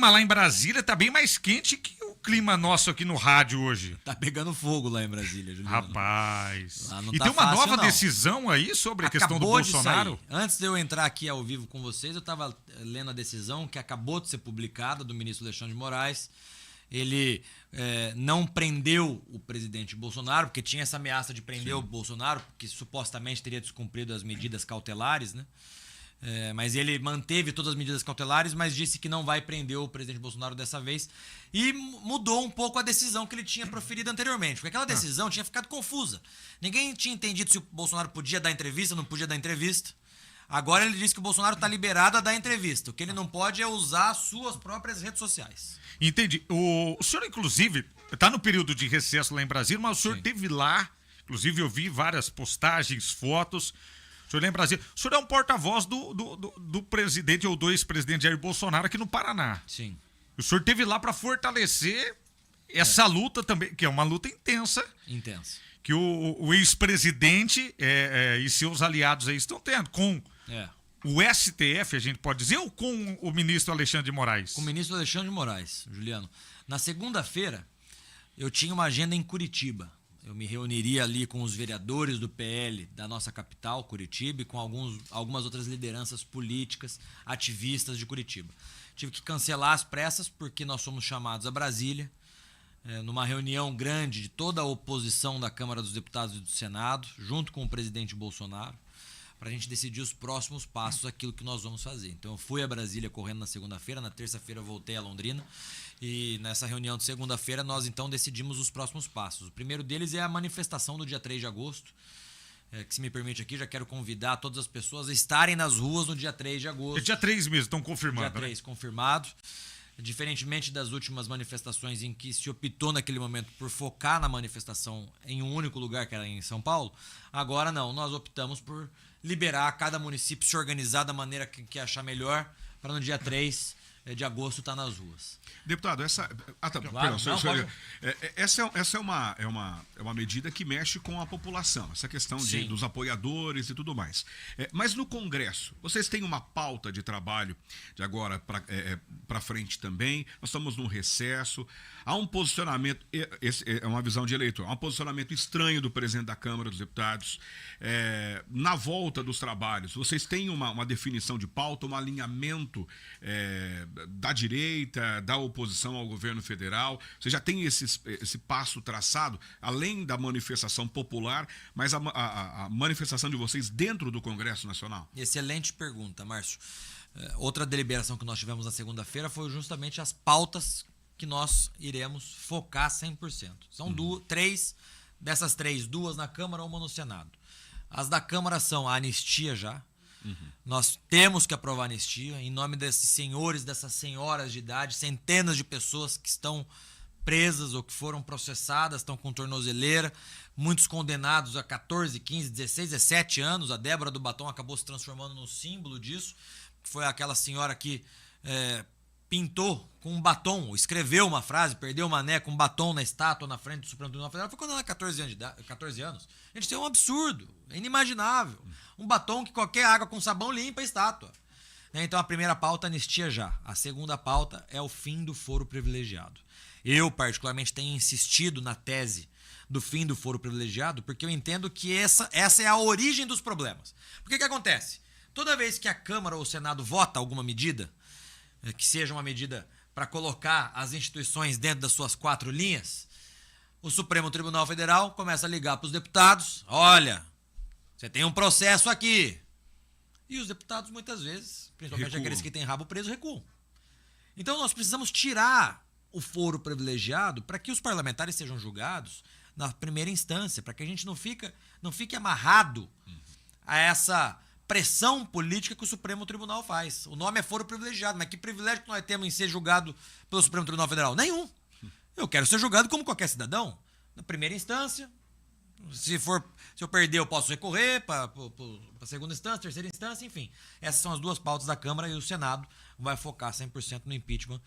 clima lá em Brasília tá bem mais quente que o clima nosso aqui no rádio hoje. Tá pegando fogo lá em Brasília, Juliano. Rapaz. Lá não E tá tem uma fácil, nova não. decisão aí sobre a questão do Acabou de Bolsonaro? sair. Antes de eu entrar aqui ao vivo com vocês, eu estava lendo a decisão que acabou de ser publicada do ministro Alexandre de Moraes. Ele não prendeu o presidente Bolsonaro, porque tinha essa ameaça de prender o Bolsonaro, porque supostamente teria descumprido as medidas cautelares, né? Mas ele manteve todas as medidas cautelares, mas disse que não vai prender o presidente Bolsonaro dessa vez. E mudou um pouco a decisão que ele tinha proferido anteriormente, porque aquela decisão tinha ficado confusa. Ninguém tinha entendido se o Bolsonaro podia dar entrevista, não podia dar entrevista. Agora ele disse que o Bolsonaro está liberado a dar entrevista. O que ele não pode é usar as suas próprias redes sociais. Entendi. O senhor, inclusive, está no período de recesso lá em Brasília, mas o senhor esteve lá. Inclusive, eu vi várias postagens, fotos. O senhor lá em Brasília. O senhor é um porta-voz do presidente ou do ex-presidente Jair Bolsonaro aqui no Paraná. Sim. O senhor esteve lá para fortalecer essa luta também, que é uma luta intensa. Intensa. Que o ex-presidente e seus aliados aí estão tendo com o STF, a gente pode dizer, ou com o ministro Alexandre de Moraes? Com o ministro Alexandre de Moraes, Juliano. Na segunda-feira, eu tinha uma agenda em Curitiba. Eu me reuniria ali com os vereadores do PL da nossa capital, Curitiba, e com algumas outras lideranças políticas, ativistas de Curitiba. Tive que cancelar as pressas porque nós somos chamados a Brasília, numa reunião grande de toda a oposição da Câmara dos Deputados e do Senado, junto com o presidente Bolsonaro, para a gente decidir os próximos passos, aquilo que nós vamos fazer. Então eu fui a Brasília correndo na segunda-feira, na terça-feira voltei a Londrina, e nessa reunião de segunda-feira nós então decidimos os próximos passos. O primeiro deles é a manifestação do dia 3 de agosto, que se me permite aqui, já quero convidar todas as pessoas a estarem nas ruas no dia 3 de agosto. É dia 3 mesmo, estão confirmando. Dia 3, confirmado. Diferentemente das últimas manifestações em que se optou naquele momento por focar na manifestação em um único lugar, que era em São Paulo, agora não, nós optamos por liberar cada município se organizar da maneira que achar melhor para no dia 3 de agosto estar nas ruas. Deputado, essa é uma medida que mexe com a população, essa questão dos apoiadores e tudo mais. Mas no Congresso, vocês têm uma pauta de trabalho de agora para frente também? Nós estamos num recesso. Há um posicionamento, é uma visão de eleitor, há um posicionamento estranho do presidente da Câmara dos Deputados. Na volta dos trabalhos, vocês têm uma definição de pauta, um alinhamento da direita, da oposição ao governo federal? Você já tem esse passo traçado, além da manifestação popular, mas a manifestação de vocês dentro do Congresso Nacional? Excelente pergunta, Márcio. Outra deliberação que nós tivemos na segunda-feira foi justamente as pautas que nós iremos focar 100%. São três, dessas três, duas na Câmara, uma no Senado. As da Câmara são a anistia já. Nós temos que aprovar a anistia em nome desses senhores, dessas senhoras de idade, centenas de pessoas que estão presas ou que foram processadas, estão com tornozeleira, muitos condenados a 14, 15, 16, 17 anos. A Débora do Batom acabou se transformando no símbolo disso, que foi aquela senhora que pintou com um batom, escreveu uma frase, perdeu uma mané com um batom na estátua na frente do Supremo Tribunal Federal. Foi quando ela tinha 14 anos. A gente tem um absurdo, é inimaginável. Um batom que qualquer água com sabão limpa a estátua. Então a primeira pauta, anistia já. A segunda pauta é o fim do foro privilegiado. Eu, particularmente, tenho insistido na tese do fim do foro privilegiado, porque eu entendo que essa é a origem dos problemas. Porque o que acontece? Toda vez que a Câmara ou o Senado vota alguma medida, que seja uma medida para colocar as instituições dentro das suas 4 linhas, o Supremo Tribunal Federal começa a ligar para os deputados: olha, você tem um processo aqui. E os deputados, muitas vezes, principalmente aqueles que têm rabo preso, recuam. Então nós precisamos tirar o foro privilegiado para que os parlamentares sejam julgados na primeira instância, para que a gente não fique amarrado a essa pressão política que o Supremo Tribunal faz. O nome é foro privilegiado, mas que privilégio que nós temos em ser julgado pelo Supremo Tribunal Federal? Nenhum. Eu quero ser julgado como qualquer cidadão, na primeira instância. Se eu perder, eu posso recorrer para a segunda instância, terceira instância, enfim. Essas são as duas pautas da Câmara, e o Senado vai focar 100% no impeachment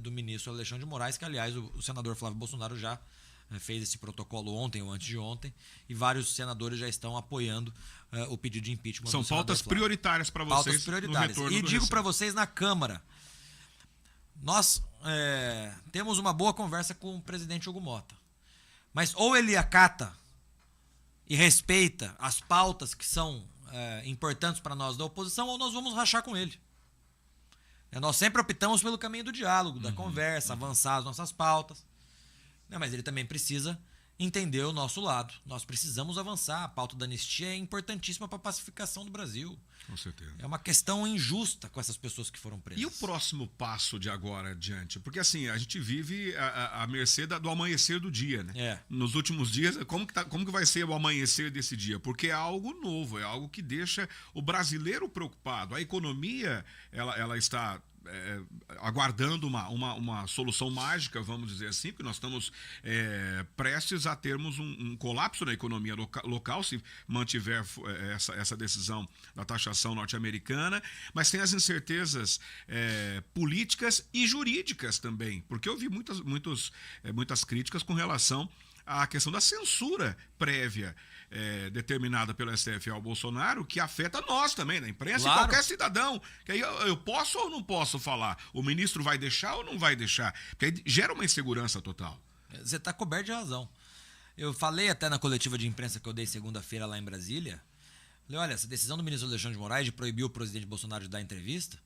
do ministro Alexandre de Moraes, que, aliás, o senador Flávio Bolsonaro já fez esse protocolo ontem ou antes de ontem, e vários senadores já estão apoiando o pedido de impeachment. São pautas prioritárias para vocês. Pautas prioritárias. E digo para vocês, na Câmara, Nós temos uma boa conversa com o presidente Hugo Mota. Mas ou ele acata e respeita as pautas que são importantes para nós da oposição, ou nós vamos rachar com ele. Nós sempre optamos pelo caminho do diálogo, da conversa, avançar as nossas pautas. Mas ele também precisa entender o nosso lado. Nós precisamos avançar. A pauta da anistia é importantíssima para a pacificação do Brasil. Com certeza. É uma questão injusta com essas pessoas que foram presas. E o próximo passo de agora adiante? Porque assim, a gente vive à mercê do amanhecer do dia, né? Nos últimos dias, como que vai ser o amanhecer desse dia? Porque é algo novo, é algo que deixa o brasileiro preocupado. A economia, ela está aguardando uma solução mágica, vamos dizer assim, porque nós estamos prestes a termos um colapso na economia local, se mantiver essa decisão da taxação norte-americana, mas tem as incertezas políticas e jurídicas também, porque eu vi muitas críticas com relação à questão da censura prévia determinada pelo STF ao Bolsonaro, que afeta nós também, na imprensa, claro. E qualquer cidadão. Que aí eu posso ou não posso falar? O ministro vai deixar ou não vai deixar? Porque aí gera uma insegurança total. Você está coberto de razão. Eu falei até na coletiva de imprensa que eu dei segunda-feira lá em Brasília. Falei, olha, essa decisão do ministro Alexandre de Moraes de proibir o presidente Bolsonaro de dar entrevista,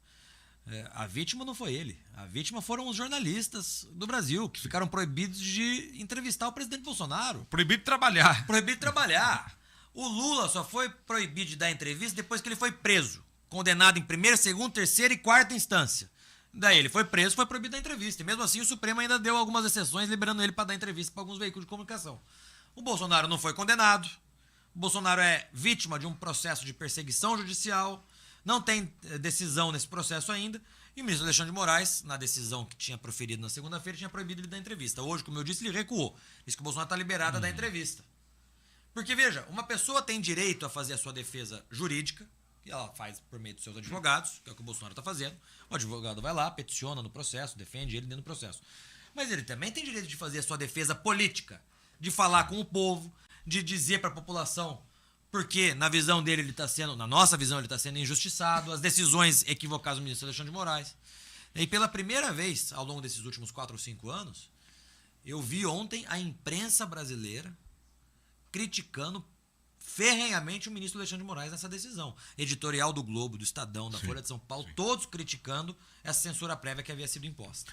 a vítima não foi ele. A vítima foram os jornalistas do Brasil, que ficaram proibidos de entrevistar o presidente Bolsonaro. Proibido de trabalhar. Proibido de trabalhar. O Lula só foi proibido de dar entrevista depois que ele foi preso. Condenado em primeira, segunda, terceira e quarta instância. Daí ele foi preso, foi proibido da entrevista. E mesmo assim o Supremo ainda deu algumas exceções, liberando ele para dar entrevista para alguns veículos de comunicação. O Bolsonaro não foi condenado. O Bolsonaro é vítima de um processo de perseguição judicial. Não tem decisão nesse processo ainda. E o ministro Alexandre de Moraes, na decisão que tinha proferido na segunda-feira, tinha proibido ele da entrevista. Hoje, como eu disse, ele recuou. Disse que o Bolsonaro está liberado a dar entrevista. Porque, veja, uma pessoa tem direito a fazer a sua defesa jurídica, que ela faz por meio dos seus advogados, que é o que o Bolsonaro está fazendo. O advogado vai lá, peticiona no processo, defende ele dentro do processo. Mas ele também tem direito de fazer a sua defesa política, de falar com o povo, de dizer para a população porque, na visão dele, ele está sendo, na nossa visão, ele está sendo injustiçado, as decisões equivocadas do ministro Alexandre de Moraes. E pela primeira vez, ao longo desses últimos 4 ou 5 anos, eu vi ontem a imprensa brasileira criticando ferrenhamente o ministro Alexandre de Moraes nessa decisão. Editorial do Globo, do Estadão, da Folha de São Paulo, todos criticando essa censura prévia que havia sido imposta.